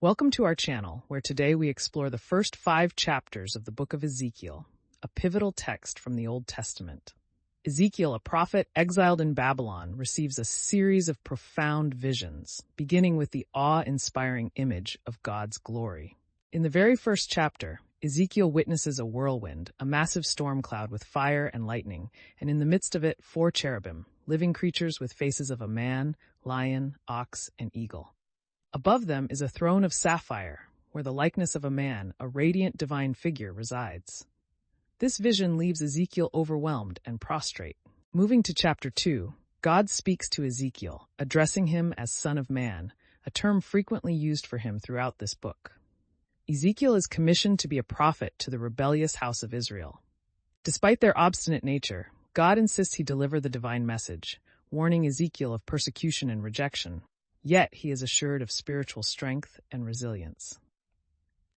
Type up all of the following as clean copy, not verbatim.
Welcome to our channel, where today we explore the first 5 chapters of the book of Ezekiel, a pivotal text from the Old Testament. Ezekiel, a prophet exiled in Babylon, receives a series of profound visions, beginning with the awe-inspiring image of God's glory. In the very first chapter, Ezekiel witnesses a whirlwind, a massive storm cloud with fire and lightning, and in the midst of it, 4 cherubim, living creatures with faces of a man, lion, ox, and eagle. Above them is a throne of sapphire, where the likeness of a man, a radiant divine figure, resides. This vision leaves Ezekiel overwhelmed and prostrate. Moving to chapter 2, God speaks to Ezekiel, addressing him as Son of Man, a term frequently used for him throughout this book. Ezekiel is commissioned to be a prophet to the rebellious house of Israel. Despite their obstinate nature, God insists he deliver the divine message, warning Ezekiel of persecution and rejection. Yet he is assured of spiritual strength and resilience.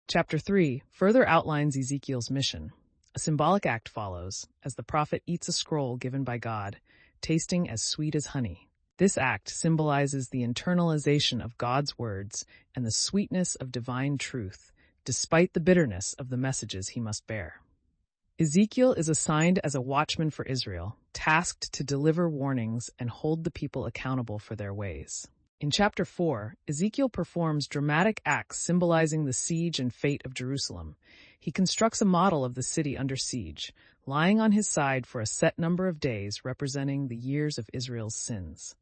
Chapter 3 further outlines Ezekiel's mission. A symbolic act follows, as the prophet eats a scroll given by God, tasting as sweet as honey. This act symbolizes the internalization of God's words and the sweetness of divine truth, despite the bitterness of the messages he must bear. Ezekiel is assigned as a watchman for Israel, tasked to deliver warnings and hold the people accountable for their ways. In chapter 4, Ezekiel performs dramatic acts symbolizing the siege and fate of Jerusalem. He constructs a model of the city under siege, lying on his side for a set number of days representing the years of Israel's sins.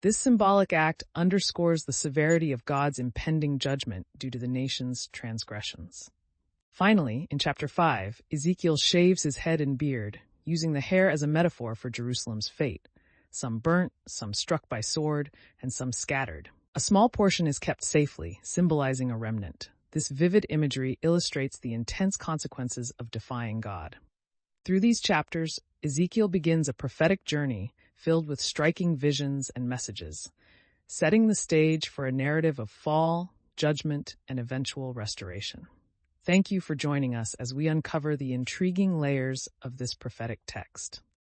This symbolic act underscores the severity of God's impending judgment due to the nation's transgressions. Finally, in chapter 5, Ezekiel shaves his head and beard, using the hair as a metaphor for Jerusalem's fate. Some burnt, some struck by sword, and some scattered. A small portion is kept safely, symbolizing a remnant. This vivid imagery illustrates the intense consequences of defying God. Through these chapters, Ezekiel begins a prophetic journey filled with striking visions and messages, setting the stage for a narrative of fall, judgment, and eventual restoration. Thank you for joining us as we uncover the intriguing layers of this prophetic text.